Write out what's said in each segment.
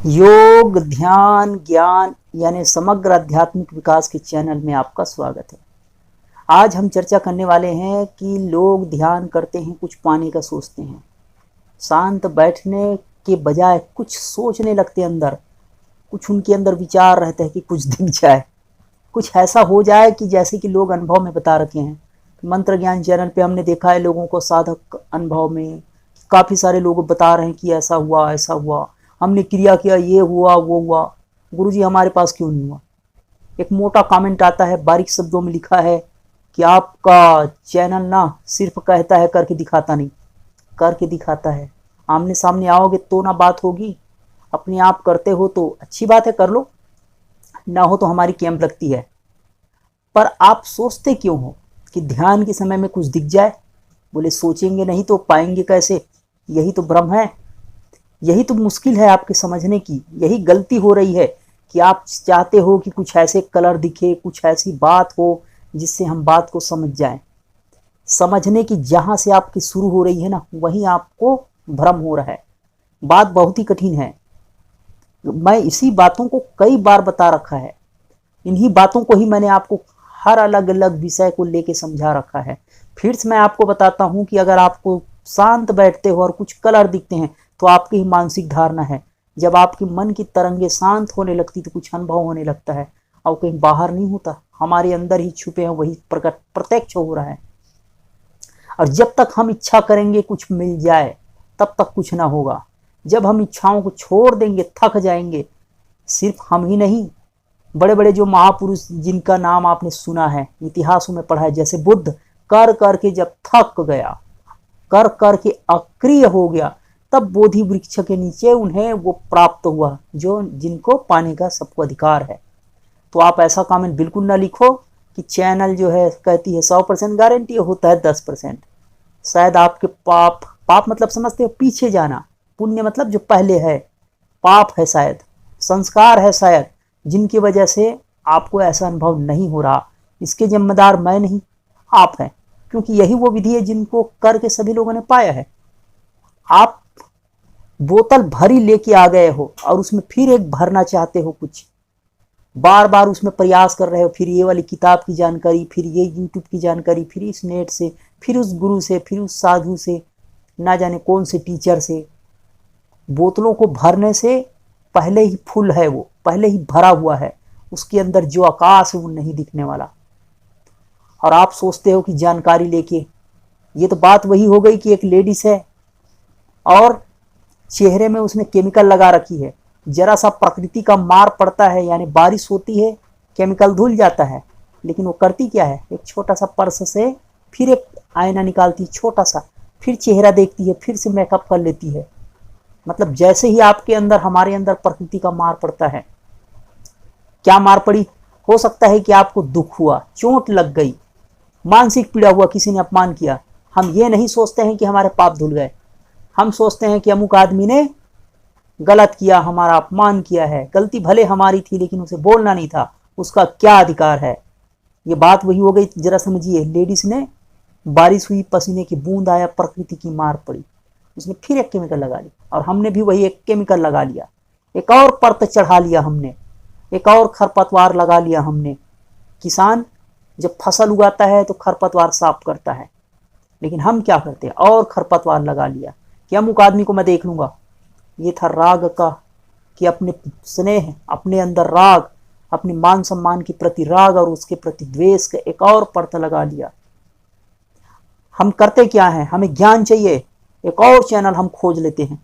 योग, ध्यान, ज्ञान यानी समग्र आध्यात्मिक विकास के चैनल में आपका स्वागत है। आज हम चर्चा करने वाले हैं कि लोग ध्यान करते हैं, कुछ पाने का सोचते हैं, शांत बैठने के बजाय कुछ सोचने लगते हैं, अंदर कुछ उनके अंदर विचार रहते हैं कि कुछ दिख जाए, कुछ ऐसा हो जाए कि जैसे कि लोग अनुभव में बता रखे हैं। मंत्र ज्ञान चैनल पे हमने देखा है लोगों को साधक अनुभव में काफ़ी सारे लोग बता रहे हैं कि ऐसा हुआ ऐसा हुआ, हमने क्रिया किया, ये हुआ वो हुआ, गुरुजी हमारे पास क्यों नहीं हुआ। एक मोटा कमेंट आता है, बारीक शब्दों में लिखा है कि आपका चैनल ना सिर्फ कहता है, करके दिखाता नहीं। करके दिखाता है, आमने सामने आओगे तो ना बात होगी। अपने आप करते हो तो अच्छी बात है, कर लो, ना हो तो हमारी कैंप लगती है। पर आप सोचते क्यों हो कि ध्यान के समय में कुछ दिख जाए? बोले सोचेंगे नहीं तो पाएंगे कैसे? यही तो भ्रम है, यही तो मुश्किल है आपके समझने की। यही गलती हो रही है कि आप चाहते हो कि कुछ ऐसे कलर दिखे, कुछ ऐसी बात हो जिससे हम बात को समझ जाएं। समझने की जहां से आपकी शुरू हो रही है ना, वहीं आपको भ्रम हो रहा है। बात बहुत ही कठिन है। मैं इसी बातों को कई बार बता रखा है, इन्हीं बातों को ही मैंने आपको हर अलग अलग विषय को लेके समझा रखा है। फिर से मैं आपको बताता हूं कि अगर आपको शांत बैठते हो और कुछ कलर दिखते हैं तो आपकी ही मानसिक धारणा है। जब आपकी मन की तरंगे शांत होने लगती तो कुछ अनुभव होने लगता है, और कहीं बाहर नहीं होता, हमारे अंदर ही छुपे हैं, वही प्रकट प्रत्यक्ष हो रहा है। और जब तक हम इच्छा करेंगे कुछ मिल जाए तब तक कुछ ना होगा। जब हम इच्छाओं को छोड़ देंगे, थक जाएंगे, सिर्फ हम ही नहीं, बड़े बड़े जो महापुरुष जिनका नाम आपने सुना है, इतिहासों में पढ़ा है, जैसे बुद्ध कर करके जब थक गया, कर करके अक्रिय हो गया, तब बोधि वृक्ष के नीचे उन्हें वो प्राप्त हुआ जो जिनको पाने का सबको अधिकार है। तो आप ऐसा कमेंट बिल्कुल ना लिखो कि चैनल जो है कहती है 100% गारंटी, होता है 10%। शायद आपके पाप, पाप मतलब समझते हो पीछे जाना, पुण्य मतलब जो पहले है, पाप है शायद, संस्कार है शायद, जिनकी वजह से आपको ऐसा अनुभव नहीं हो रहा। इसके जिम्मेदार मैं नहीं, आप हैं, क्योंकि यही वो विधि है जिनको करके सभी लोगों ने पाया है। आप बोतल भरी लेके आ गए हो और उसमें फिर एक भरना चाहते हो, कुछ बार बार उसमें प्रयास कर रहे हो, फिर ये वाली किताब की जानकारी, फिर ये यूट्यूब की जानकारी, फिर इस नेट से, फिर उस गुरु से, फिर उस साधु से, ना जाने कौन से टीचर से। बोतलों को भरने से पहले ही फुल है, वो पहले ही भरा हुआ है, उसके अंदर जो आकाश है वो नहीं दिखने वाला। और आप सोचते हो कि जानकारी लेके, ये तो बात वही हो गई कि एक लेडीज है और चेहरे में उसने केमिकल लगा रखी है, जरा सा प्रकृति का मार पड़ता है, यानी बारिश होती है, केमिकल धुल जाता है, लेकिन वो करती क्या है, एक छोटा सा पर्स से फिर एक आईना निकालती, छोटा सा, फिर चेहरा देखती है, फिर से मेकअप कर लेती है। मतलब जैसे ही आपके अंदर, हमारे अंदर प्रकृति का मार पड़ता है, क्या मार पड़ी? हो सकता है कि आपको दुख हुआ, चोट लग गई, मानसिक पीड़ा हुआ, किसी ने अपमान किया। हम ये नहीं सोचते हैं कि हमारे पाप धुल गए, हम सोचते हैं कि अमुक आदमी ने गलत किया, हमारा अपमान किया है, गलती भले हमारी थी लेकिन उसे बोलना नहीं था, उसका क्या अधिकार है। ये बात वही हो गई, जरा समझिए, लेडीज ने, बारिश हुई, पसीने की बूंद आया, प्रकृति की मार पड़ी, उसने फिर एक केमिकल लगा लिया, और हमने भी वही एक केमिकल लगा लिया, एक और परत चढ़ा लिया हमने, एक और खरपतवार लगा लिया हमने। किसान जब फसल उगाता है तो खरपतवार साफ करता है, लेकिन हम क्या करते हैं, और खरपतवार लगा लिया कि अमुक आदमी को मैं देख लूंगा। ये था राग का, कि अपने स्नेह, अपने अंदर राग, अपने मान सम्मान के प्रति राग और उसके प्रति द्वेष का एक और परत लगा लिया। हम करते क्या है, हमें ज्ञान चाहिए, एक और चैनल हम खोज लेते हैं।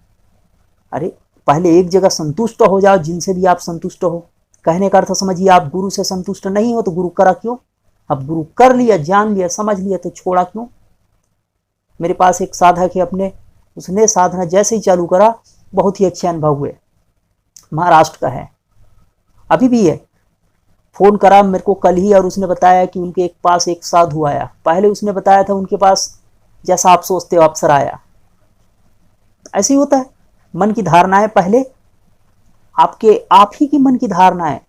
अरे पहले एक जगह संतुष्ट हो जाओ, जिनसे भी आप संतुष्ट हो। कहने का अर्थ समझिए, आप गुरु से संतुष्ट नहीं हो तो गुरु करा क्यों? अब गुरु कर लिया, जान लिया, समझ लिया तो छोड़ा क्यों? मेरे पास एक साधक है अपने, उसने साधना जैसे ही चालू करा बहुत ही अच्छे अनुभव हुए, महाराष्ट्र का है, अभी भी है। फोन करा मेरे को कल ही और उसने बताया कि उनके एक पास एक साधु आया। पहले उसने बताया था उनके पास, जैसा आप सोचते हो, अफसर आया। ऐसे ही होता है, मन की धारणाएं पहले आपके, आप ही की मन की धारणाएं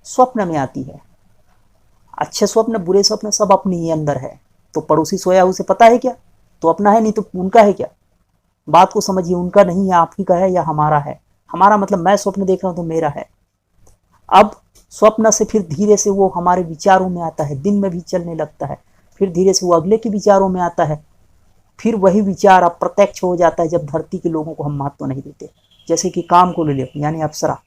स्वप्न में आती है। अच्छे स्वप्न, बुरे स्वप्न सब अपने ही अंदर है। तो पड़ोसी सोया उसे पता है क्या? तो अपना है, नहीं तो उनका है क्या? बात को समझिए, उनका नहीं है, आप ही का है या हमारा है। हमारा मतलब मैं स्वप्न देख रहा हूँ तो मेरा है। अब स्वप्न से फिर धीरे से वो हमारे विचारों में आता है, दिन में भी चलने लगता है, फिर धीरे से वो अगले के विचारों में आता है, फिर वही विचार अब प्रत्यक्ष हो जाता है जब धरती के लोगों को हम महत्व नहीं देते। जैसे कि काम को ले लो, यानी अप्सरा,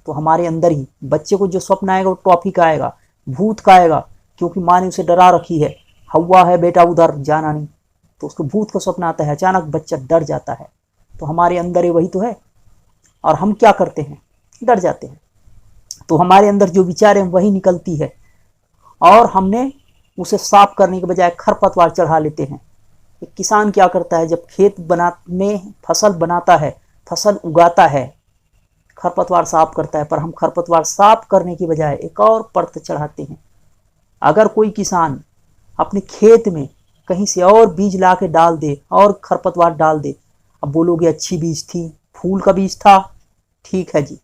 तो हमारे अंदर ही बच्चे को जो स्वप्न आएगा वो टॉफी का आएगा, भूत का आएगा, क्योंकि माँ ने उसे डरा रखी है, हवा है बेटा उधर जाना नहीं, तो उसको भूत का स्वप्न आता है, अचानक बच्चा डर जाता है। तो हमारे अंदर ही वही तो है, और हम क्या करते हैं, डर जाते हैं। तो हमारे अंदर जो विचार है वही निकलती है, और हमने उसे साफ करने के बजाय खरपतवार चढ़ा लेते हैं। एक किसान क्या करता है, जब खेत में फसल बनाता है, फसल उगाता है, खरपतवार साफ करता है, पर हम खरपतवार साफ करने की बजाय एक और परत चढ़ाते हैं। अगर कोई किसान अपने खेत में कहीं से और बीज ला के डाल दे और खरपतवार डाल दे, अब बोलोगे अच्छी बीज थी, फूल का बीज था, ठीक है जी,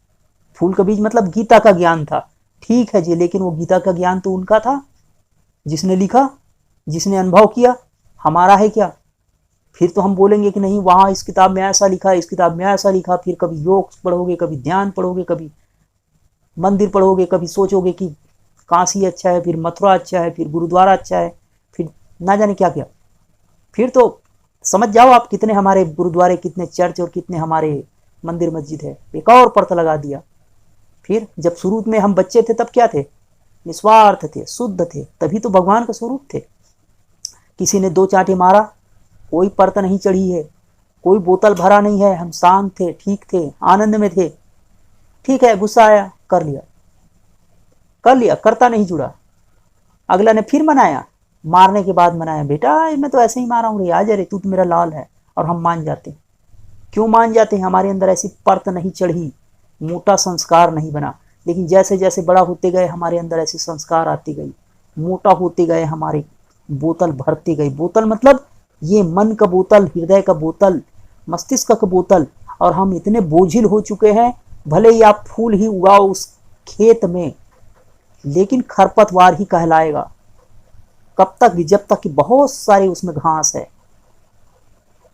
फूल का बीज मतलब गीता का ज्ञान था, ठीक है जी, लेकिन वो गीता का ज्ञान तो उनका था जिसने लिखा, जिसने अनुभव किया, हमारा है क्या? फिर तो हम बोलेंगे कि नहीं, वहाँ इस किताब में ऐसा लिखा, इस किताब में ऐसा लिखा, फिर कभी योग पढ़ोगे, कभी ध्यान पढ़ोगे, कभी मंदिर पढ़ोगे, कभी सोचोगे कि काशी अच्छा है, फिर मथुरा अच्छा है, फिर गुरुद्वारा अच्छा है, फिर ना जाने क्या क्या। फिर तो समझ जाओ आप कितने हमारे गुरुद्वारे, कितने चर्च और कितने हमारे मंदिर मस्जिद है, एक और परत लगा दिया। फिर जब शुरू में हम बच्चे थे तब क्या थे, निस्वार्थ थे, शुद्ध थे, तभी तो भगवान का स्वरूप थे। किसी ने 2 चांटे मारा, कोई परत नहीं चढ़ी है, कोई बोतल भरा नहीं है, हम शांत थे, ठीक थे, आनंद में थे। ठीक है, गुस्सा आया, कर लिया, कर लिया, करता नहीं जुड़ा। अगला ने फिर मनाया, मारने के बाद मनाया, बेटा मैं तो ऐसे ही मारा हूँ रे, आ जा रे, तू तो मेरा लाल है, और हम मान जाते हैं। क्यों मान जाते हैं? हमारे अंदर ऐसी परत नहीं चढ़ी, मोटा संस्कार नहीं बना। लेकिन जैसे जैसे बड़ा होते गए हमारे अंदर ऐसे संस्कार आती गई, मोटा होते गए, हमारे बोतल भरती गई। बोतल मतलब ये मन का बोतल, हृदय का बोतल, मस्तिष्क का बोतल, और हम इतने बोझिल हो चुके हैं, भले ही आप फूल ही उगाओ उस खेत में, लेकिन खरपतवार ही कहलाएगा। कब तक? जब तक कि बहुत सारी उसमें घास है,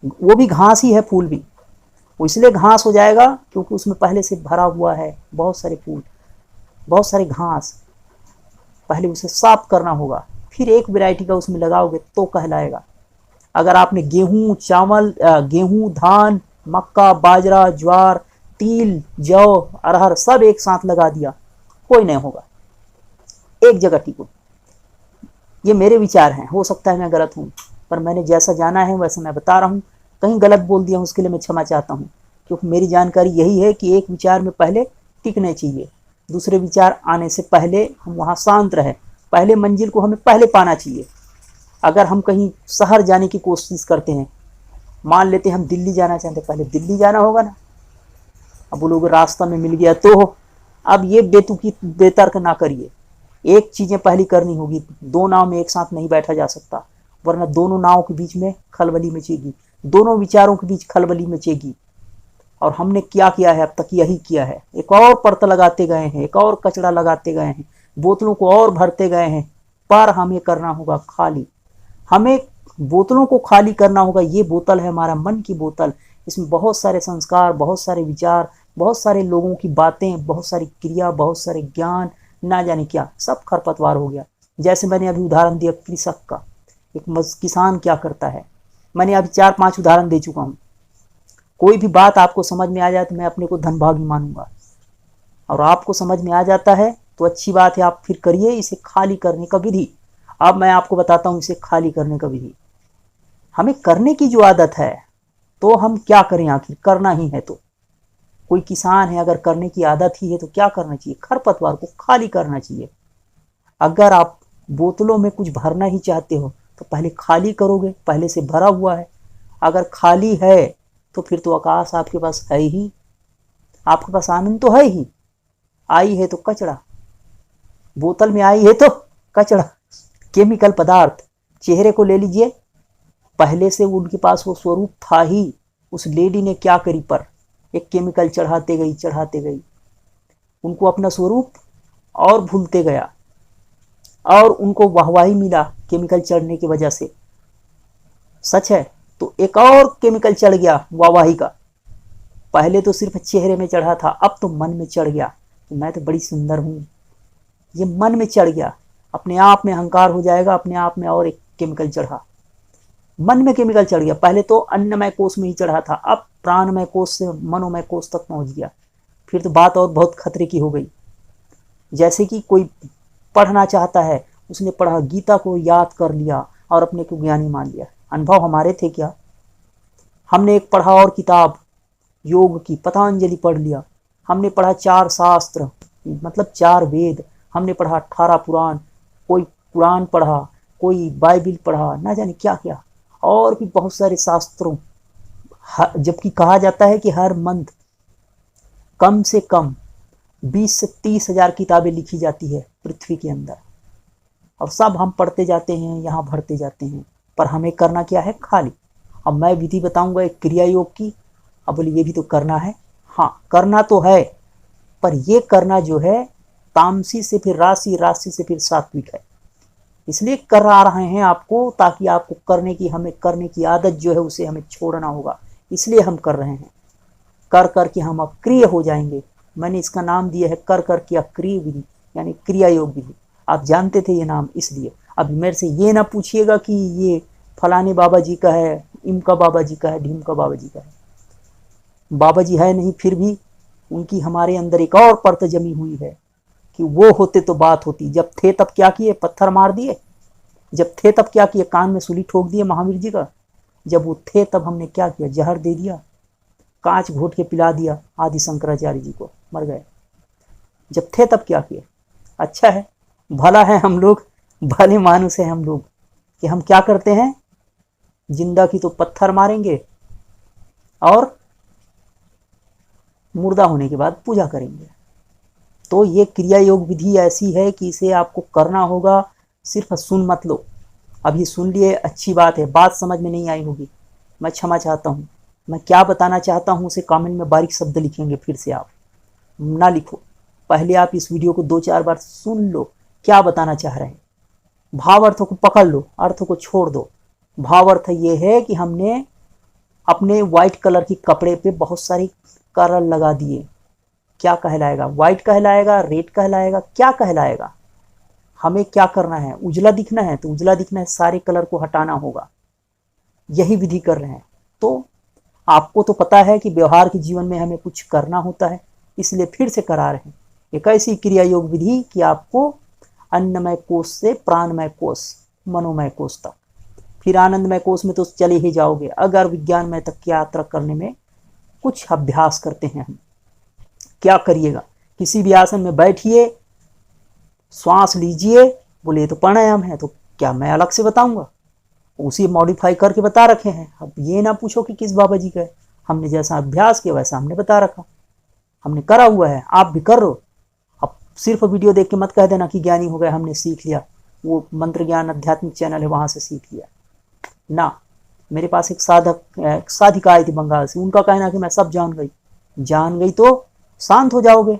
वो भी घास ही है, फूल भी। वो इसलिए घास हो जाएगा क्योंकि उसमें पहले से भरा हुआ है बहुत सारे फूल, बहुत सारे घास। पहले उसे साफ करना होगा, फिर एक वैरायटी का उसमें लगाओगे तो कहलाएगा। अगर आपने गेहूं, चावल, गेहूं, धान, मक्का, बाजरा, ज्वार, तिल, जौ, अरहर सब एक साथ लगा दिया, कोई नहीं होगा, एक जगह टिको। ये मेरे विचार हैं, हो सकता है मैं गलत हूँ, पर मैंने जैसा जाना है वैसा मैं बता रहा हूँ। कहीं गलत बोल दिया हूँ उसके लिए मैं क्षमा चाहता हूँ, क्योंकि मेरी जानकारी यही है कि एक विचार में पहले टिकने चाहिए, दूसरे विचार आने से पहले हम वहाँ शांत रहे, पहले मंजिल को हमें पहले पाना चाहिए। अगर हम कहीं शहर जाने की कोशिश करते हैं, मान लेते हम दिल्ली जाना चाहते हैं, पहले दिल्ली जाना होगा ना। अब बोलोगे रास्ता में मिल गया तो, अब ये बेतुकी बेतर्क ना करिए, एक चीजें पहली करनी होगी। 2 नाव में एक साथ नहीं बैठा जा सकता, वरना दोनों नाव के बीच में खलबली मचेगी, दोनों विचारों के बीच खलबली मचेगी। और हमने क्या किया है अब तक? यही किया है, एक और परत लगाते गए हैं, एक और कचरा लगाते गए हैं, बोतलों को और भरते गए हैं। पर हमें करना होगा खाली, हमें बोतलों को खाली करना होगा। ये बोतल है हमारा मन की बोतल, इसमें बहुत सारे संस्कार, बहुत सारे विचार, बहुत सारे लोगों की बातें, बहुत सारी क्रिया, बहुत सारे ज्ञान, ना जाने क्या, सब खरपतवार हो गया। जैसे मैंने अभी उदाहरण दिया कृषक का, एक किसान क्या करता है, मैंने अभी 4-5 उदाहरण दे चुका हूँ। कोई भी बात आपको समझ में आ जाए तो मैं अपने को धनभागी मानूंगा, और आपको समझ में आ जाता है तो अच्छी बात है, आप फिर करिए इसे खाली करने का विधि। अब मैं आपको बताता हूँ इसे खाली करने का विधि। हमें करने की जो आदत है, तो हम क्या करें? आखिर करना ही है तो। कोई किसान है, अगर करने की आदत ही है तो क्या करना चाहिए? खरपतवार को खाली करना चाहिए। अगर आप बोतलों में कुछ भरना ही चाहते हो तो पहले खाली करोगे, पहले से भरा हुआ है। अगर खाली है तो फिर तो आकाश आपके पास है ही, आपके पास आनंद तो है ही। आई है तो कचरा, बोतल में आई है तो कचरा, केमिकल पदार्थ। चेहरे को ले लीजिए, पहले से उनके पास वो स्वरूप था ही, उस लेडी ने क्या करी, पर एक केमिकल चढ़ाते गई, चढ़ाते गई, उनको अपना स्वरूप और भूलते गया, और उनको वाहवाही मिला केमिकल चढ़ने की वजह से। सच है, तो एक और केमिकल चढ़ गया वाहवाही का, पहले तो सिर्फ चेहरे में चढ़ा था, अब तो मन में चढ़ गया कि मैं तो बड़ी सुंदर हूँ। ये मन में चढ़ गया, अपने आप में अहंकार हो जाएगा, अपने आप में और एक केमिकल चढ़ा, मन में केमिकल चढ़ गया। पहले तो अन्नमय कोश में ही चढ़ा था, अब प्राणमय कोश से मनोमय कोश तक पहुंच गया। फिर तो बात और बहुत खतरे की हो गई। जैसे कि कोई पढ़ना चाहता है, उसने पढ़ा, गीता को याद कर लिया और अपने को ज्ञानी मान लिया। अनुभव हमारे थे क्या? हमने एक पढ़ा और किताब योग की, पतंजलि पढ़ लिया। हमने पढ़ा 4 शास्त्र, मतलब 4 वेद। हमने पढ़ा 18 पुराण, कोई कुरान पढ़ा, कोई बाइबिल पढ़ा, ना जाने क्या क्या, और भी बहुत सारे शास्त्रों। जबकि कहा जाता है कि हर मंथ कम से कम 20 से 30 हजार किताबें लिखी जाती है पृथ्वी के अंदर, और सब हम पढ़ते जाते हैं, यहाँ भरते जाते हैं। पर हमें करना क्या है? खाली। अब मैं विधि बताऊंगा एक क्रिया योग की। अब बोले ये भी तो करना है। हाँ, करना तो है, पर ये करना जो है तामसी से फिर राशि, राशि से फिर सात्विक है। इसलिए करा रहे हैं आपको, ताकि आपको करने की, हमें करने की आदत जो है उसे हमें छोड़ना होगा। इसलिए हम कर रहे हैं। कर करके हम अक्रिय हो जाएंगे। मैंने इसका नाम दिया है कर करके अक्रिय विधि, यानी क्रिया योग विधि। आप जानते थे ये नाम, इसलिए अब मेरे से ये ना पूछिएगा कि ये फलाने बाबा जी का है, इमका बाबा जी का है, ढीमका बाबा जी का है। बाबा जी है नहीं, फिर भी उनकी हमारे अंदर एक और परत जमी हुई है कि वो होते तो बात होती। जब थे तब क्या किए? पत्थर मार दिए। जब थे तब क्या किए? कान में सूली ठोक दिए महावीर जी का। जब वो थे तब हमने क्या किया? जहर दे दिया, कांच घोट के पिला दिया आदि शंकराचार्य जी को, मर गए। जब थे तब क्या किए? अच्छा है, भला है हम लोग, भले मानुस है हम लोग, कि हम क्या करते हैं? जिंदा की तो पत्थर मारेंगे और मुर्दा होने के बाद पूजा करेंगे। तो ये क्रिया योग विधि ऐसी है कि इसे आपको करना होगा। सिर्फ सुन मत लो। अभी सुन लिए, अच्छी बात है, बात समझ में नहीं आई होगी, मैं क्षमा चाहता हूँ। मैं क्या बताना चाहता हूँ उसे कमेंट में बारीक शब्द लिखेंगे, फिर से आप ना लिखो। पहले आप इस वीडियो को 2-4 बार सुन लो, क्या बताना चाह रहे हैं। भाव अर्थों को पकड़ लो, अर्थों को छोड़ दो। भाव अर्थ ये है कि हमने अपने व्हाइट कलर की कपड़े पे बहुत सारी कलर लगा दिए। क्या कहलाएगा? व्हाइट कहलाएगा, रेड कहलाएगा, क्या कहलाएगा? हमें क्या करना है? उजला दिखना है तो उजला दिखना है, सारे कलर को हटाना होगा। यही विधि कर रहे हैं। तो आपको तो पता है कि व्यवहार के जीवन में हमें कुछ करना होता है, इसलिए फिर से करा रहे हैं। एक ऐसी क्रिया योग विधि कि आपको अन्नमय कोश से प्राणमय कोश, मनोमय कोश तक, फिर आनंदमय कोश में तो चले ही जाओगे अगर विज्ञानमय तक की यात्रा करने में कुछ अभ्यास करते हैं हम। क्या करिएगा? किसी भी आसन में बैठिए, श्वास लीजिए। बोले तो प्राणायाम है, तो क्या मैं अलग से बताऊंगा? उसी मॉडिफाई करके बता रखे हैं। अब ये ना पूछो कि किस बाबा जी का है, हमने जैसा अभ्यास किया वैसा हमने बता रखा, हमने करा हुआ है, आप भी कर लो। अब सिर्फ वीडियो देख के मत कह देना कि ज्ञानी हो गए, हमने सीख लिया, वो मंत्र ज्ञान आध्यात्मिक चैनल है वहां से सीख लिया ना। मेरे पास एक साधिका आई थी बंगाल से, उनका कहना कि मैं सब जान गई तो शांत हो जाओगे।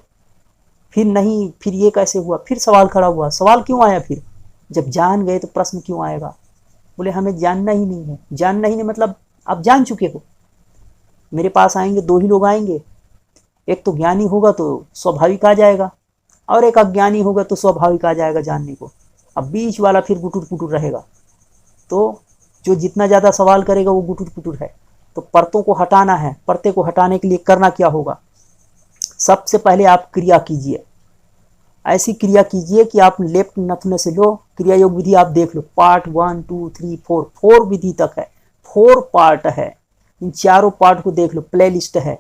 फिर नहीं, फिर ये कैसे हुआ? फिर सवाल खड़ा हुआ। सवाल क्यों आया? फिर जब जान गए तो प्रश्न क्यों आएगा? बोले हमें जानना ही नहीं है। जानना ही नहीं मतलब आप जान चुके हो। मेरे पास आएंगे 2 ही लोग आएंगे, एक तो ज्ञानी होगा तो स्वाभाविक आ जाएगा, और एक अज्ञानी होगा तो स्वाभाविक आ जाएगा जानने को। अब बीच वाला फिर गुटुर पुटुर रहेगा। तो जो जितना ज़्यादा सवाल करेगा वो गुटुर पुटुर है। तो परतों को हटाना है। परते को हटाने के लिए करना क्या होगा? सबसे पहले आप क्रिया कीजिए। ऐसी क्रिया कीजिए कि आप लेफ्ट नथुने से लो। क्रिया योग विधि आप देख लो, पार्ट 1, 2, 3, 4 विधि तक है, 4 पार्ट है। इन चारों पार्ट को देख लो। प्लेलिस्ट है,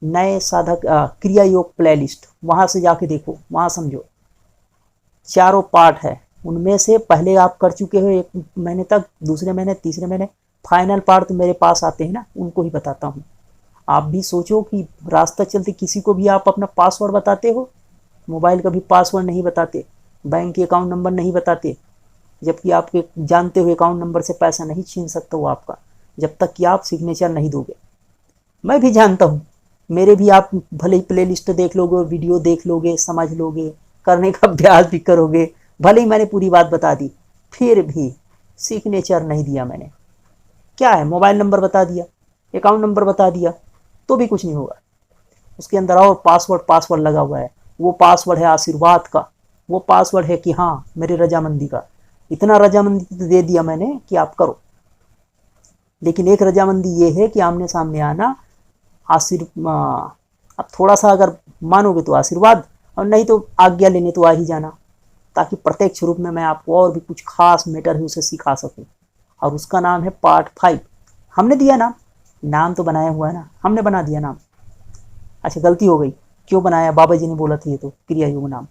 नए साधक क्रिया योग प्लेलिस्ट, वहां से जाके देखो, वहां समझो। चारों पार्ट है, उनमें से पहले आप कर चुके हो 1 महीने तक, दूसरे महीने, तीसरे महीने, फाइनल पार्ट तो मेरे पास आते हैं ना, उनको ही बताता हूँ। आप भी सोचो कि रास्ता चलते किसी को भी आप अपना पासवर्ड बताते हो, मोबाइल का भी पासवर्ड नहीं बताते, बैंक के अकाउंट नंबर नहीं बताते, जबकि आपके जानते हुए अकाउंट नंबर से पैसा नहीं छीन सकता वो आपका, जब तक कि आप सिग्नेचर नहीं दोगे। मैं भी जानता हूँ, मेरे भी आप भले ही प्ले लिस्ट देख लोगे, वीडियो देख लोगे, समझ लोगे, करने का अभ्यास भी करोगे, भले ही मैंने पूरी बात बता दी, फिर भी सिग्नेचर नहीं दिया मैंने। क्या है? मोबाइल नंबर बता दिया, अकाउंट नंबर बता दिया, तो भी कुछ नहीं होगा। उसके अंदर और पासवर्ड लगा हुआ है। वो पासवर्ड है आशीर्वाद का, वो पासवर्ड है कि हाँ मेरी रजामंदी का। इतना रजामंदी तो दे दिया मैंने कि आप करो, लेकिन एक रजामंदी ये है कि आमने सामने आना, अब थोड़ा सा अगर मानोगे तो आशीर्वाद, और नहीं तो आज्ञा लेने तो आ ही जाना, ताकि प्रत्यक्ष रूप में मैं आपको और भी कुछ खास मैटर है उसे सिखा सकूं। और उसका नाम है पार्ट 5। हमने दिया नाम तो बनाया हुआ है ना, हमने बना दिया नाम। अच्छा गलती हो गई, क्यों बनाया, बाबा जी ने बोला था ये तो क्रिया योग नाम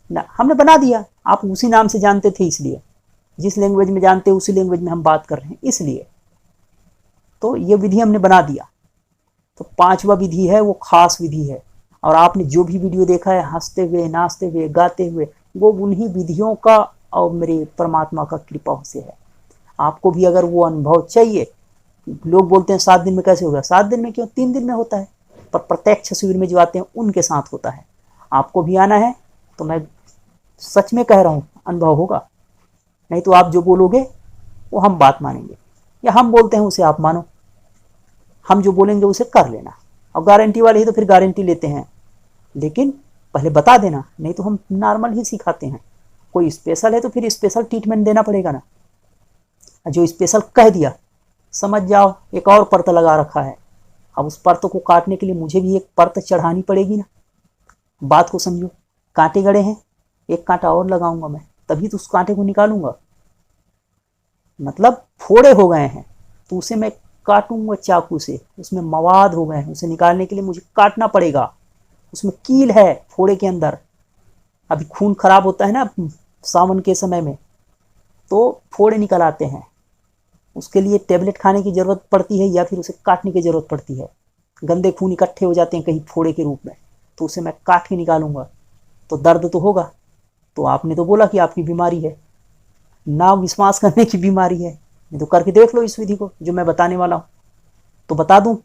ना, हमने बना दिया। आप उसी नाम से जानते थे, इसलिए जिस लैंग्वेज में जानते उसी लैंग्वेज में हम बात कर रहे हैं, इसलिए तो ये विधि हमने बना दिया। तो 5वां विधि है वो खास विधि है, और आपने जो भी वीडियो देखा है हंसते हुए, नाचते हुए, गाते हुए, वो उन्हीं विधियों का और मेरे परमात्मा का कृपा से है। आपको भी अगर वो अनुभव चाहिए, लोग बोलते हैं 7 दिन में कैसे होगा, 7 दिन में क्यों, 3 दिन में होता है, पर प्रत्यक्ष शिविर में जो आते हैं उनके साथ होता है। आपको भी आना है तो मैं सच में कह रहा हूँ अनुभव होगा, नहीं तो आप जो बोलोगे वो हम बात मानेंगे, या हम बोलते हैं उसे आप मानो, हम जो बोलेंगे उसे कर लेना। और गारंटी वाले ही तो फिर गारंटी लेते हैं, लेकिन पहले बता देना, नहीं तो हम नॉर्मल ही सिखाते हैं। कोई स्पेशल है तो फिर स्पेशल ट्रीटमेंट देना पड़ेगा ना। जो स्पेशल कह दिया समझ जाओ एक और परत लगा रखा है। अब उस परत को काटने के लिए मुझे भी एक परत चढ़ानी पड़ेगी ना। बात को समझो, कांटे गड़े हैं, एक कांटा और लगाऊंगा मैं, तभी तो उस कांटे को निकालूंगा। मतलब फोड़े हो गए हैं तो उसे मैं काटूंगा चाकू से, उसमें मवाद हो गए हैं, उसे निकालने के लिए मुझे काटना पड़ेगा। उसमें कील है फोड़े के अंदर। अभी खून खराब होता है ना सावन के समय में, तो फोड़े निकल आते हैं, उसके लिए टेबलेट खाने की जरूरत पड़ती है या फिर उसे काटने की जरूरत पड़ती है। गंदे खून इकट्ठे हो जाते हैं कहीं फोड़े के रूप में, तो उसे मैं काट के निकालूंगा, तो दर्द तो होगा। तो आपने तो बोला कि आपकी बीमारी है, ना विश्वास करने की बीमारी है, नहीं तो करके देख लो इस विधि को जो मैं बताने वाला हूं। तो बता दूं,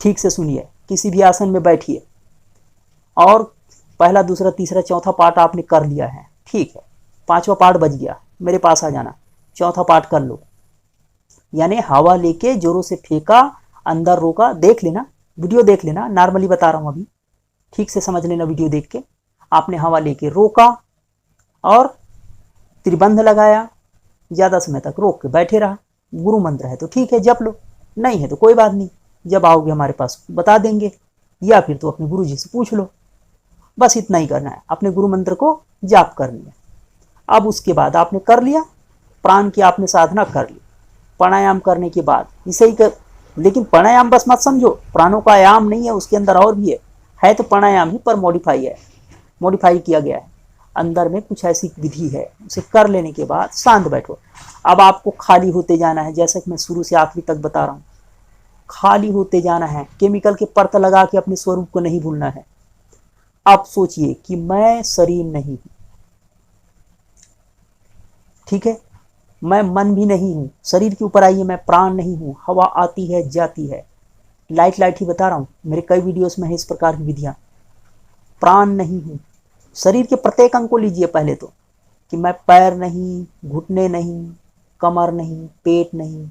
ठीक से सुनिए, किसी भी आसन में बैठिए और पहला, दूसरा, तीसरा, चौथा पार्ट आपने कर लिया है, ठीक है, 5वां पार्ट बच गया, मेरे पास आ जाना, चौथा पार्ट कर लो। यानी हवा लेके जोरों से फेंका, अंदर रोका, देख लेना वीडियो, देख लेना, नॉर्मली बता रहा हूं अभी, ठीक से समझ लेना वीडियो देख के। आपने हवा लेके रोका और त्रिबंध लगाया, ज्यादा समय तक रोक के बैठे रहा। गुरु मंत्र है तो ठीक है जप लो, नहीं है तो कोई बात नहीं, जब आओगे हमारे पास बता देंगे, या फिर तो अपने गुरु जी से पूछ लो। बस इतना ही करना है, अपने गुरु मंत्र को जाप करनी है। अब उसके बाद आपने कर लिया, प्राण की आपने साधना कर ली, प्राणायाम करने के बाद इसे ही कर। लेकिन प्राणायाम बस मत समझो, प्राणों का आयाम नहीं है, उसके अंदर और भी है तो प्राणायाम ही, पर मॉडिफाई है, मॉडिफाई किया गया है। अंदर में कुछ ऐसी विधि है, उसे कर लेने के बाद शांत बैठो। अब आपको खाली होते जाना है, जैसा कि मैं शुरू से आखिरी तक बता रहा हूँ, खाली होते जाना है, केमिकल के परत लगा के अपने स्वरूप को नहीं भूलना है। आप सोचिए कि मैं शरीर नहीं हूं, ठीक है, मैं मन भी नहीं हूं, शरीर के ऊपर आइए, मैं प्राण नहीं हूं, हवा आती है जाती है, लाइट ही बता रहा हूं, मेरे कई वीडियोस में है इस प्रकार की विधियां। प्राण नहीं हूं, शरीर के प्रत्येक अंग को लीजिए पहले तो, कि मैं पैर नहीं, घुटने नहीं, कमर नहीं, पेट नहीं,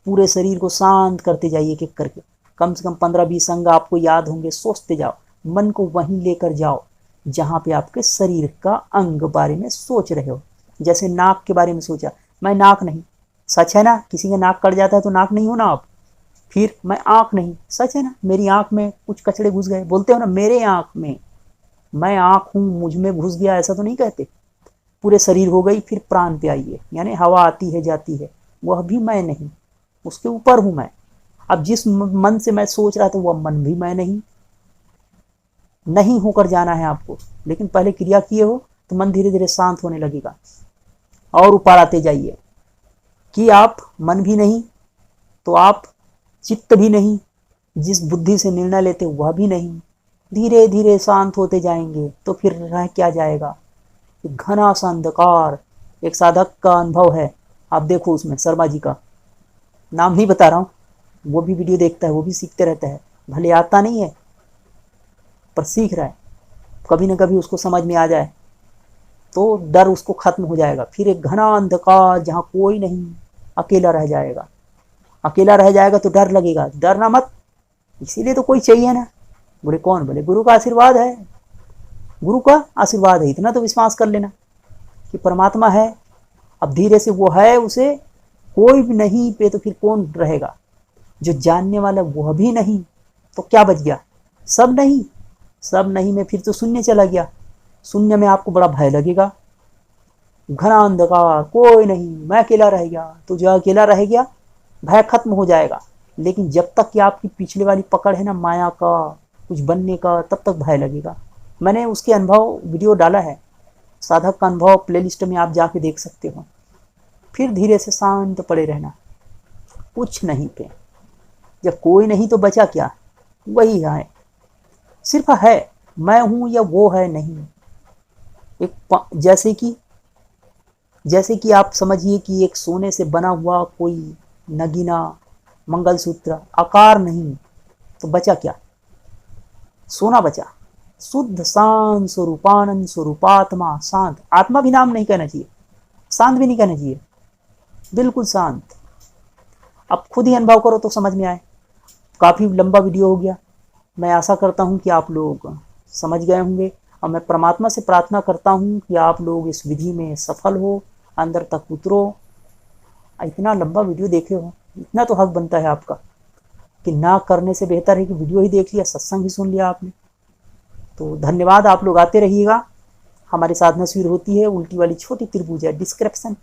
पूरे शरीर को शांत करते जाइए एक एक करके। कम से कम 15-20 अंग आपको याद होंगे, सोचते जाओ, मन को वहीं लेकर जाओ जहां पे आपके शरीर का अंग बारे में सोच रहे हो। जैसे नाक के बारे में सोचा, मैं नाक नहीं, सच है ना, किसी का नाक कट जाता है तो नाक नहीं हो ना आप। फिर मैं आंख नहीं, सच है ना, मेरी आंख में कुछ कचड़े घुस गए, बोलते हो ना मेरे आंख में, मैं आंख हूं, मुझ में घुस गया, ऐसा तो नहीं कहते। पूरे शरीर हो गई। फिर प्राण पे आइए, यानी हवा आती है जाती है, वह भी मैं नहीं, उसके ऊपर हूं मैं। अब जिस मन से मैं सोच रहा था वह मन भी मैं नहीं, नहीं होकर जाना है आपको। लेकिन पहले क्रिया किए हो तो मन धीरे धीरे शांत होने लगेगा। और ऊपर आते जाइए कि आप मन भी नहीं तो आप चित्त भी नहीं, जिस बुद्धि से निर्णय लेते वह भी नहीं, धीरे धीरे शांत होते जाएंगे तो फिर रह क्या जाएगा, घना सा अंधकार। एक साधक का अनुभव है, आप देखो उसमें, शर्मा जी का नाम नहीं बता रहा हूँ, वो भी वीडियो देखता है, वो भी सीखते रहता है, भले आता नहीं है पर सीख रहा है, कभी ना कभी उसको समझ में आ जाए तो डर उसको खत्म हो जाएगा। फिर एक घना अंधकार जहाँ कोई नहीं, अकेला रह जाएगा। अकेला रह जाएगा तो डर लगेगा, डरना मत, इसीलिए तो कोई चाहिए ना, बोले कौन? बोले गुरु का आशीर्वाद है, गुरु का आशीर्वाद है। इतना तो विश्वास कर लेना कि परमात्मा है। अब धीरे से वो है, उसे कोई भी नहीं पे तो फिर कौन रहेगा? जो जानने वाला वह भी नहीं तो क्या बच गया? सब नहीं। सब नहीं में फिर तो शून्य चला गया। शून्य में आपको बड़ा भय लगेगा, घना अंधकार, कोई नहीं, मैं अकेला रह गया। तो जो अकेला रह गया भय खत्म हो जाएगा। लेकिन जब तक कि आपकी पिछले वाली पकड़ है ना माया का, कुछ बनने का, तब तक भय लगेगा। मैंने उसके अनुभव वीडियो डाला है, साधक का अनुभव प्लेलिस्ट में आप जाके देख सकते हो। फिर धीरे से शांत पड़े रहना, कुछ नहीं पे। जब कोई नहीं तो बचा क्या? वही है, सिर्फ है, मैं हूं या वो है नहीं। एक जैसे कि आप समझिए कि एक सोने से बना हुआ कोई नगीना मंगलसूत्र, आकार नहीं, तो बचा क्या? सोना बचा। शुद्ध शांत स्वरूपानंद स्वरूपात्मा, शांत। आत्मा भी नाम नहीं कहना चाहिए, शांत भी नहीं कहना चाहिए, बिल्कुल शांत। अब खुद ही अनुभव करो तो समझ में आए। काफ़ी लंबा वीडियो हो गया। मैं आशा करता हूँ कि आप लोग समझ गए होंगे, और मैं परमात्मा से प्रार्थना करता हूँ कि आप लोग इस विधि में सफल हो, अंदर तक उतरो। इतना लंबा वीडियो देखे हो, इतना तो हक बनता है आपका कि ना करने से बेहतर है कि वीडियो ही देख लिया, सत्संग ही सुन लिया आपने। तो धन्यवाद, आप लोग आते रहिएगा। हमारी साधना शिविर होती है, उल्टी वाली छोटी त्रिभुज है, डिस्क्रिप्शन,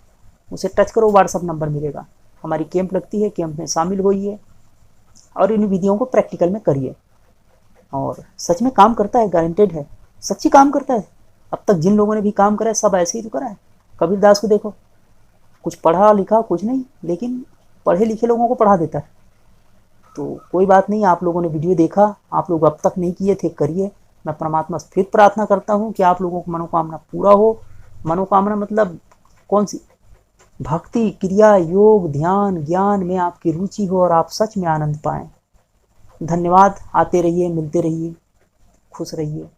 उसे टच करो, व्हाट्सअप नंबर मिलेगा। हमारी कैंप लगती है, कैंप में शामिल होइए और इन विधियों को प्रैक्टिकल में करिए। और सच में काम करता है, गारंटेड है, सच्ची काम करता है। अब तक जिन लोगों ने भी काम करा है सब ऐसे ही तो करा है। कबीरदास को देखो, कुछ पढ़ा लिखा कुछ नहीं, लेकिन पढ़े लिखे लोगों को पढ़ा देता है। तो कोई बात नहीं, आप लोगों ने वीडियो देखा, आप लोग अब तक नहीं किए थे, करिए। मैं परमात्मा से फिर प्रार्थना करता हूँ कि आप लोगों को मनोकामना पूरा हो। मनोकामना मतलब कौन सी? भक्ति, क्रिया, योग, ध्यान, ज्ञान में आपकी रुचि हो और आप सच में आनंद पाएं। धन्यवाद, आते रहिए, मिलते रहिए, खुश रहिए।